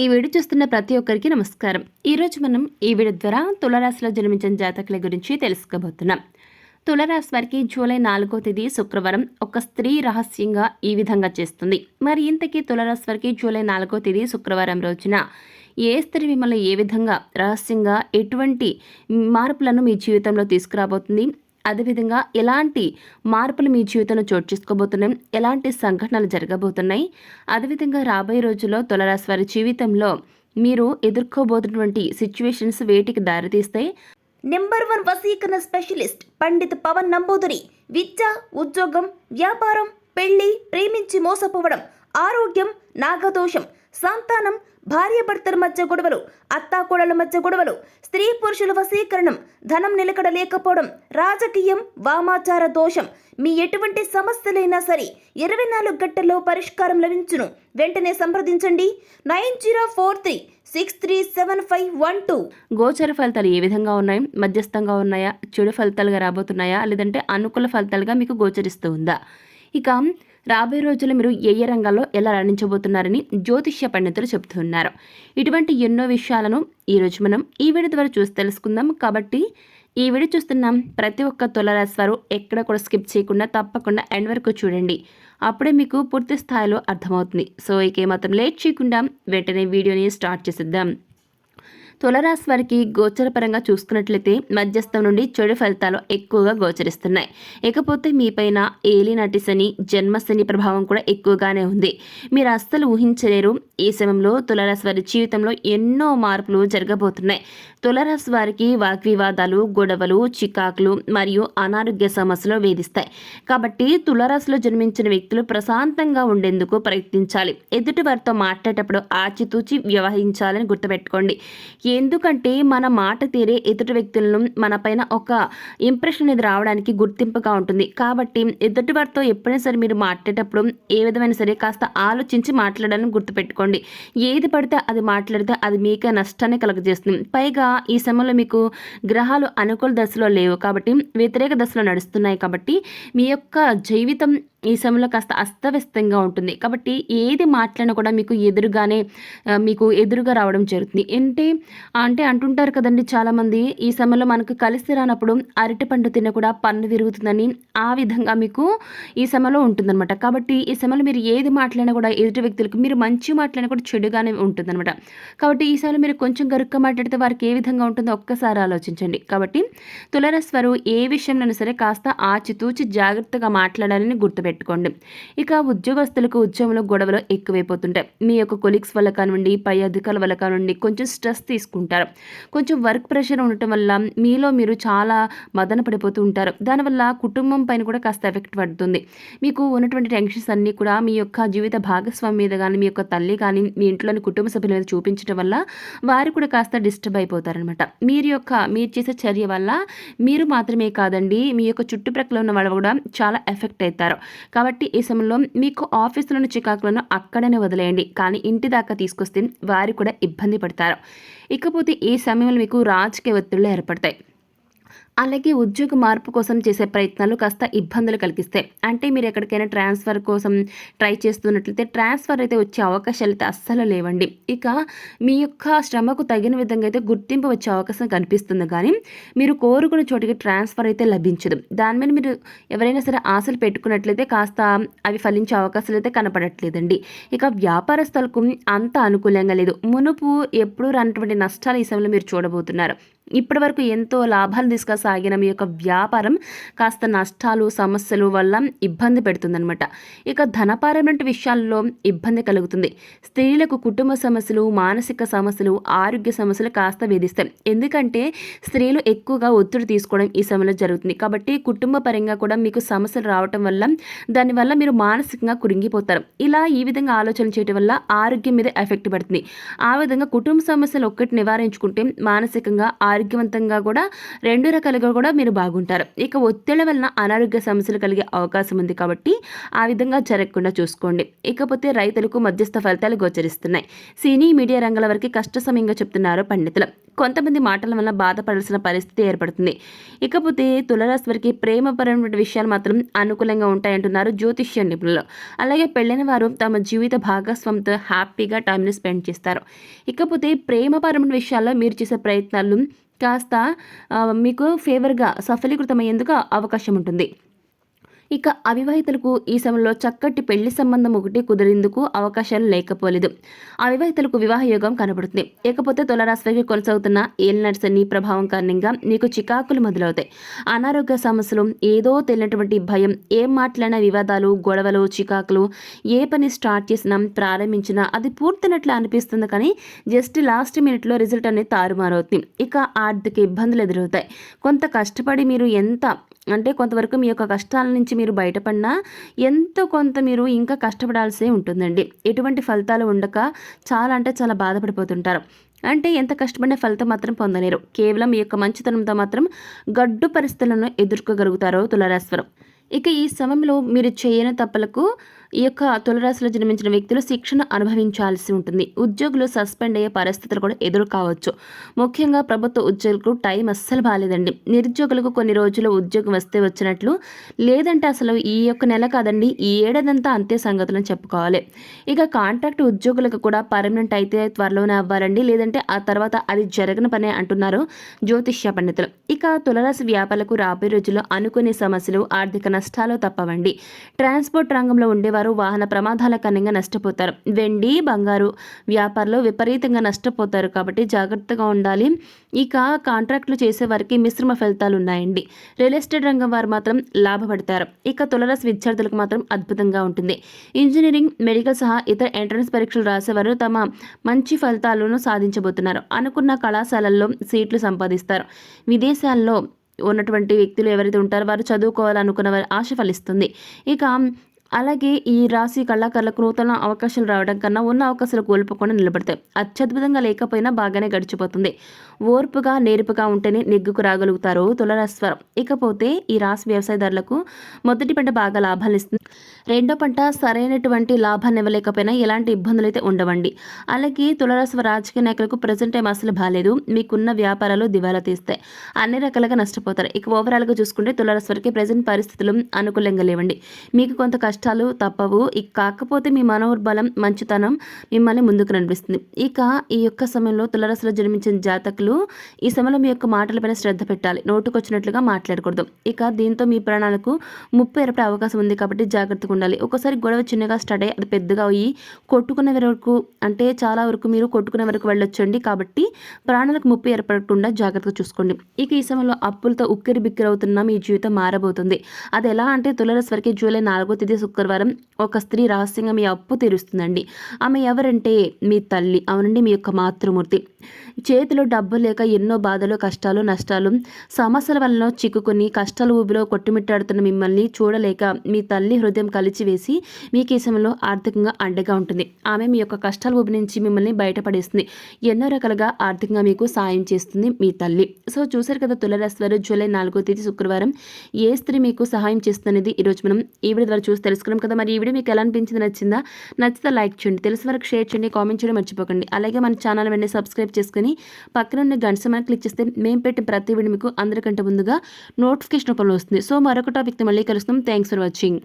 ఈ వీడియో చూస్తున్న ప్రతి ఒక్కరికి నమస్కారం. ఈరోజు మనం ఈ వీడియో ద్వారా తులారాశిలో జన్మించిన జాతకుల గురించి తెలుసుకోబోతున్నాం. తులారాశి వారికి జూలై 4వ తేదీ శుక్రవారం ఒక స్త్రీ రహస్యంగా ఈ విధంగా చేస్తుంది. మరి ఇంతకీ తులారాశి వారికి జూలై 4వ తేదీ శుక్రవారం రోజున ఏ స్త్రీ మిమ్మల్ని ఏ విధంగా రహస్యంగా ఎటువంటి మార్పులను మీ జీవితంలో తీసుకురాబోతుంది, అదేవిధంగా ఎలాంటి మార్పులు మీ జీవితంలో చోటు చేసుకోబోతున్నాయి, ఎలాంటి సంఘటనలు జరగబోతున్నాయి, అదేవిధంగా రాబోయే రోజుల్లో తులారాశి వారి జీవితంలో మీరు ఎదుర్కోబోతున్నటువంటి సిచ్యువేషన్స్ వేటికి దారితీస్తాయి. నెంబర్ 1 వశీకరణ స్పెషలిస్ట్ పండిత్ పవన్ నంబూదరి. విద్య, ఉద్యోగం, వ్యాపారం, పెళ్లి, ప్రేమించి మోసపోవడం, ఆరోగ్యం, నాగదోషం, సంతానం, భార్యాభర్తల మధ్య గొడవలు, అత్తాకోడల మధ్య గొడవలు, స్త్రీ పురుషుల వశీకరణం, ధనం నిలకడ లేకపోవడం, రాజకీయం, వామాచార దోషం, మీ ఎటువంటి సమస్యలైనా సరే 24 గంటల్లో పరిష్కారం లభించును. వెంటనే సంప్రదించండి 9043637512. గోచర ఫలితాలు ఏ విధంగా ఉన్నాయి, మధ్యస్థంగా ఉన్నాయా, చెడు ఫలితాలుగా రాబోతున్నాయా, లేదంటే అనుకూల ఫలితాలుగా మీకు గోచరిస్తూ ఉందా? ఇక రాబోయే రోజుల్లో మీరు ఏ రంగాల్లో ఎలా రాణించబోతున్నారని జ్యోతిష్య పండితులు చెబుతున్నారు. ఇటువంటి ఎన్నో విషయాలను ఈరోజు మనం ఈ వీడియో ద్వారా చూసి తెలుసుకుందాం. కాబట్టి ఈ వీడియో చూస్తున్నాం ప్రతి ఒక్క తులారాశి వారు ఎక్కడ కూడా స్కిప్ చేయకుండా తప్పకుండా ఎండ్ వరకు చూడండి. అప్పుడే మీకు పూర్తి స్థాయిలో అర్థమవుతుంది. సో ఇక ఏమాత్రం లేట్ చేయకుండా వెంటనే వీడియోని స్టార్ట్ చేసేద్దాం. తులారాశి వారికి గోచరపరంగా చూసుకున్నట్లయితే మధ్యస్థం నుండి చెడు ఫలితాలు ఎక్కువగా గోచరిస్తున్నాయి. ఇకపోతే మీపైన ఏలినాటి శని, జన్మశని ప్రభావం కూడా ఎక్కువగానే ఉంది. మీరు అస్సలు ఊహించలేరు. ఈ సమయంలో తులారాశి వారి జీవితంలో ఎన్నో మార్పులు జరగబోతున్నాయి. తులారాశి వారికి వాగ్వివాదాలు, గొడవలు, చికాకులు మరియు అనారోగ్య సమస్యలు వేధిస్తాయి. కాబట్టి తులారాశిలో జన్మించిన వ్యక్తులు ప్రశాంతంగా ఉండేందుకు ప్రయత్నించాలి. ఎదుటి వారితో మాట్లాడేటప్పుడు ఆచితూచి వ్యవహరించాలని గుర్తుపెట్టుకోండి. ఎందుకంటే మన మాట తీరే ఎదుటి వ్యక్తులను మన పైన ఒక ఇంప్రెషన్ అనేది రావడానికి గుర్తింపుగా ఉంటుంది. కాబట్టి ఎదుటి వారితో ఎప్పుడైనా సరే మీరు మాట్లాడేటప్పుడు ఏ విధమైన సరే కాస్త ఆలోచించి మాట్లాడాలని గుర్తుపెట్టుకోండి. ఏది పడితే అది మాట్లాడితే అది మీకే నష్టాన్ని కలుగజేస్తుంది. పైగా ఈ సమయంలో మీకు గ్రహాలు అనుకూల దశలో లేవు కాబట్టి వ్యతిరేక దశలో నడుస్తున్నాయి. కాబట్టి మీ యొక్క జీవితం ఈ సమయంలో కాస్త అస్తవ్యస్తంగా ఉంటుంది. కాబట్టి ఏది మాట్లాడినా కూడా మీకు ఎదురుగా రావడం జరుగుతుంది. అంటే అంటుంటారు కదండి చాలామంది, ఈ సమయంలో మనకు కలిసి రానప్పుడు అరటిపండు తిన్న కూడా పన్ను విరుగుతుందని. ఆ విధంగా మీకు ఈ సమయంలో ఉంటుందన్నమాట. కాబట్టి ఈ సమయంలో మీరు ఏది మాట్లాడినా కూడా ఎదుటి వ్యక్తులకు మీరు మంచి మాట్లాడినా కూడా చెడుగానే ఉంటుందన్నమాట. కాబట్టి ఈ సమయంలో మీరు కొంచెం గరుగ్గా మాట్లాడితే వారికి ఏ విధంగా ఉంటుందో ఒక్కసారి ఆలోచించండి. కాబట్టి తులారాశి వారు ఏ విషయంలో సరే కాస్త ఆచితూచి జాగ్రత్తగా మాట్లాడాలని గుర్తుపెట్టుకోండి. ఇక ఉద్యోగస్తులకు ఉద్యోగంలో గొడవలు ఎక్కువైపోతుంటాయి. మీ యొక్క కొలీగ్స్ వల్ల కానివ్వండి, పై అధికారుల వల్ల కానివ్వండి కొంచెం స్ట్రెస్ తీసుకుంటారు. కొంచెం వర్క్ ప్రెషర్ ఉండటం వల్ల మీలో మీరు చాలా మదన పడిపోతూ ఉంటారు. దానివల్ల కుటుంబం పైన కూడా కాస్త ఎఫెక్ట్ పడుతుంది. మీకు ఉన్నటువంటి టెన్షన్స్ అన్నీ కూడా మీ యొక్క జీవిత భాగస్వామి మీద కానీ, మీ యొక్క తల్లి కానీ, మీ ఇంట్లోని కుటుంబ సభ్యుల మీద చూపించడం వల్ల వారు కూడా కాస్త డిస్టర్బ్ అయిపోతారనమాట. మీరు చేసే చర్య వల్ల మీరు మాత్రమే కాదండి, మీ యొక్క చుట్టుప్రక్కల ఉన్న వాళ్ళు కూడా చాలా ఎఫెక్ట్ అవుతారు. కాబట్టి ఈ సమయంలో మీకు ఆఫీసులోని చికాకులను అక్కడనే వదిలేయండి. కానీ ఇంటి దాకా తీసుకొస్తే వారు కూడా ఇబ్బంది పడతారు. ఇకపోతే ఈ సమయంలో మీకు రాజకీయ ఒత్తిళ్లు ఏర్పడతాయి. అలాగే ఉద్యోగ మార్పు కోసం చేసే ప్రయత్నాలు కాస్త ఇబ్బందులు కలిగిస్తాయి. అంటే మీరు ఎక్కడికైనా ట్రాన్స్ఫర్ కోసం ట్రై చేస్తున్నట్లయితే ట్రాన్స్ఫర్ అయితే వచ్చే అవకాశాలు అయితే అస్సలు లేవండి. ఇక మీ యొక్క శ్రమకు తగిన విధంగా అయితే గుర్తింపు వచ్చే అవకాశం కనిపిస్తుంది. కానీ మీరు కోరుకున్న చోటికి ట్రాన్స్ఫర్ అయితే లభించదు. దాని మీద మీరు ఎవరైనా సరే ఆశలు పెట్టుకున్నట్లయితే కాస్త అవి ఫలించే అవకాశాలు అయితే కనపడట్లేదండి. ఇక వ్యాపారస్తులకు అంత అనుకూలంగా లేదు. మునుపు ఎప్పుడూ రానటువంటి నష్టాలు ఈ సమయంలో మీరు చూడబోతున్నారు. ఇప్పటి వరకు ఎంతో లాభాలు తీసుకుసాగిన మీ యొక్క వ్యాపారం కాస్త నష్టాలు, సమస్యలు వల్ల ఇబ్బంది పెడుతుందన్నమాట. ఇక ధనపరమైన విషయాల్లో ఇబ్బంది కలుగుతుంది. స్త్రీలకు కుటుంబ సమస్యలు, మానసిక సమస్యలు, ఆరోగ్య సమస్యలు కాస్త వేధిస్తాయి. ఎందుకంటే స్త్రీలు ఎక్కువగా ఒత్తిడి తీసుకోవడం ఈ సమయంలో జరుగుతుంది. కాబట్టి కుటుంబ పరంగా కూడా మీకు సమస్యలు రావటం వల్ల దానివల్ల మీరు మానసికంగా కురింగిపోతారు. ఈ విధంగా ఆలోచన చేయడం వల్ల ఆరోగ్యం మీద ఎఫెక్ట్ పడుతుంది. ఆ విధంగా కుటుంబ సమస్యలు ఒక్కటి నివారించుకుంటే మానసికంగా ఆరోగ్యవంతంగా కూడా 2 రకాలుగా కూడా మీరు బాగుంటారు. ఇక ఒత్తిడి వలన అనారోగ్య సమస్యలు కలిగే అవకాశం ఉంది. కాబట్టి ఆ విధంగా జరగకుండా చూసుకోండి. ఇకపోతే రైతులకు మధ్యస్థ ఫలితాలు గోచరిస్తున్నాయి. సినీ మీడియా రంగాల వరకు కష్ట సమయంగా చెప్తున్నారు పండితులు. కొంతమంది మాటల వల్ల బాధపడాల్సిన పరిస్థితి ఏర్పడుతుంది. ఇకపోతే తులారాశి వారికి ప్రేమపరమైన విషయాలు మాత్రం అనుకూలంగా ఉంటాయంటున్నారు జ్యోతిష్య నిపుణులు. అలాగే పెళ్ళైన వారు తమ జీవిత భాగస్వామితో హ్యాపీగా టైంని స్పెండ్ చేస్తారు. ఇకపోతే ప్రేమపరమైన విషయాల్లో మీరు చేసే ప్రయత్నాలు కాస్త మీకు ఫేవర్గా సఫలీకృతమయ్యేందుకు అవకాశం ఉంటుంది. ఇక అవివాహితులకు ఈ సమయంలో చక్కటి పెళ్లి సంబంధం ఒకటి కుదిరేందుకు అవకాశాలు లేకపోలేదు. అవివాహితులకు వివాహ యోగం కనబడుతుంది. ఇకపోతే తులారాశి వారికి కొనసాగుతున్న ఏలినాటి శని ప్రభావం కారణంగా మీకు చికాకులు మొదలవుతాయి. అనారోగ్య సమస్యలు, ఏదో తెలియనటువంటి భయం, ఏం మాట్లాడిన వివాదాలు, గొడవలు, చికాకులు, ఏ పని స్టార్ట్ చేసినా ప్రారంభించినా అది పూర్తినట్లు అనిపిస్తుంది, కానీ జస్ట్ లాస్ట్ మినిట్లో రిజల్ట్ అనేది తారుమారవుతుంది. ఇక ఆర్థిక ఇబ్బందులు ఎదురవుతాయి. కొంత కష్టపడి మీరు కొంతవరకు మీ యొక్క కష్టాల నుంచి మీరు బయటపడినా ఎంతో కొంత మీరు ఇంకా కష్టపడాల్సి ఉంటుందండి. ఎటువంటి ఫలితాలు ఉండక చాలా బాధపడిపోతుంటారు. ఎంత కష్టపడిన ఫలితం మాత్రం పొందలేరు. కేవలం మీ యొక్క మంచితనంతో మాత్రం గడ్డు పరిస్థితులను ఎదుర్కోగలుగుతారు తులారాశి వారు. ఇక ఈ సమయంలో మీరు చేయని తప్పులకు ఈ యొక్క తులారాశిలో జన్మించిన వ్యక్తులు శిక్షణ అనుభవించాల్సి ఉంటుంది. ఉద్యోగులు సస్పెండ్ అయ్యే పరిస్థితులు కూడా ఎదురు కావచ్చు. ముఖ్యంగా ప్రభుత్వ ఉద్యోగులకు టైం అస్సలు బాగాలేదండి. నిరుద్యోగులకు కొన్ని రోజులు ఉద్యోగం వస్తే వచ్చినట్లు, లేదంటే అసలు ఈ యొక్క నెల కాదండి, ఈ ఏడాదంతా అంతే సంగతులను చెప్పుకోవాలి. ఇక కాంట్రాక్ట్ ఉద్యోగులకు కూడా పర్మనెంట్ అయితే త్వరలోనే అవ్వాలండి, లేదంటే ఆ తర్వాత అది జరగని పనే అంటున్నారు జ్యోతిష్య పండితులు. ఇక తులారాశి వ్యాపారులకు రాబోయే రోజుల్లో అనుకునే సమస్యలు, ఆర్థిక నష్టాలు తప్పవండి. ట్రాన్స్పోర్ట్ రంగంలో ఉండేవారు వాహన ప్రమాదాల కారణంగా నష్టపోతారు. వెండి, బంగారు వ్యాపారంలో విపరీతంగా నష్టపోతారు, కాబట్టి జాగ్రత్తగా ఉండాలి. ఇక కాంట్రాక్టులు చేసే వారికి మిశ్రమ ఫలితాలు ఉన్నాయండి. రియల్ ఎస్టేట్ రంగం వారు మాత్రం లాభపడతారు. ఇక తులారాశి విద్యార్థులకు మాత్రం అద్భుతంగా ఉంటుంది. ఇంజనీరింగ్, మెడికల్ సహా ఇతర ఎంట్రన్స్ పరీక్షలు రాసేవారు తమ మంచి ఫలితాలను సాధించబోతున్నారు. అనుకున్న కళాశాలల్లో సీట్లు సంపాదిస్తారు. విదేశాల్లో ఉన్నటువంటి వ్యక్తులు ఎవరైతే ఉంటారో వారు చదువుకోవాలనుకున్న వారి ఆశ ఫలిస్తుంది. ఇక అలాగే ఈ రాశి కళాకారులకు నూతన అవకాశాలు రావడం కన్నా ఉన్న అవకాశాలు కోల్పోకుండా నిలబడతాయి. అత్యద్భుతంగా లేకపోయినా బాగానే గడిచిపోతుంది. ఓర్పుగా, నేర్పుగా ఉంటేనే నెగ్గుకు రాగలుగుతారు తులారాశి వారు. ఇకపోతే ఈ రాశి వ్యవసాయదారులకు మొదటి పంట బాగా లాభాలు ఇస్తుంది. రెండో పంట సరైనటువంటి లాభాన్ని ఇవ్వలేకపోయినా ఎలాంటి ఇబ్బందులు అయితే ఉండవండి. అలాగే తులారాశి వారి రాజకీయ నాయకులకు ప్రజెంట్ టైం అసలు బాగాలేదు. మీకున్న వ్యాపారాలు దివాలా తీస్తాయి. అన్ని రకాలుగా నష్టపోతారు. ఇక ఓవరాల్గా చూసుకుంటే తులారాశి వారికి ప్రజెంట్ పరిస్థితులు అనుకూలంగా లేవండి. మీకు కొంత కష్టాలు తప్పవు. కాకపోతే మీ మనోబలం, మంచితనం మిమ్మల్ని ముందుకు నడిపిస్తుంది. ఇక ఈ యొక్క సమయంలో తులారాశిలో జన్మించిన జాతకులు ఈ సమయంలో మీ యొక్క మాటలపైన శ్రద్ధ పెట్టాలి. నోటుకొచ్చినట్లుగా మాట్లాడకూడదు. ఇక దీంతో మీ ప్రాణాలకు ముప్పు ఏర్పడే అవకాశం ఉంది, కాబట్టి జాగ్రత్తగా ఉండాలి. ఒకసారి గొడవ చిన్నగా స్టార్ట్ అయ్యి అది పెద్దగా అయ్యి కొట్టుకునే వరకు చాలా వరకు మీరు కొట్టుకునే వరకు వెళ్ళొచ్చండి. కాబట్టి ప్రాణాలకు ముప్పు ఏర్పడకుండా జాగ్రత్తగా చూసుకోండి. ఇక ఈ సమయంలో అప్పులతో ఉక్కిరి బిక్కిరి అవుతున్న మీ జీవితం మారబోతుంది. అది ఎలా అంటే తులారాశి వారికి జూలై 4వ తేదీ శుక్రవారం ఒక స్త్రీ రహస్యంగా మీ అప్పు తీరుస్తుందండి. ఆమె ఎవరంటే మీ తల్లి. అవునండి, మీ యొక్క మాతృమూర్తి. చేతిలో డబ్బు లేక ఎన్నో బాధలు, కష్టాలు, నష్టాలు, సమస్యల వల్ల చిక్కుకుని కష్టాల ఊబిలో కొట్టుమిట్టాడుతున్న మిమ్మల్ని చూడలేక మీ తల్లి హృదయం కలిచివేసి మీకు ఈ సమయంలో ఆర్థికంగా అండగా ఉంటుంది. ఆమె మీ యొక్క కష్టాల ఊబి నుంచి మిమ్మల్ని బయటపడేస్తుంది. ఎన్నో రకాలుగా ఆర్థికంగా మీకు సాయం చేస్తుంది మీ తల్లి. సో చూసారు కదా తులారాశి వారు జూలై 4వ తేదీ శుక్రవారం ఏ స్త్రీ మీకు సహాయం చేస్తున్నది ఈరోజు మనం ఈ వీడియో ద్వారా చూసి తెలుసుకున్నాం కదా. మరి ఈ వీడియో మీకు ఎలా అనిపించింది? నచ్చితే లైక్ చేయండి, తెలిసిన వరకు షేర్ చేయండి, కామెంట్ చేయడం మర్చిపోకండి. అలాగే మన ఛానల్ వెంటనే సబ్స్క్రైబ్ చేసుకుని పక్కన ఉన్న గంట సింబల్ క్లిక్ చేస్తే మేము పెట్టిన ప్రతి వీడియో మీకు అందరికంటే ముందుగా నోటిఫికేషన్ రూపంలో వస్తుంది. సో మరొక టాపిక్తో మళ్ళీ కలుస్తాం. Thanks for watching.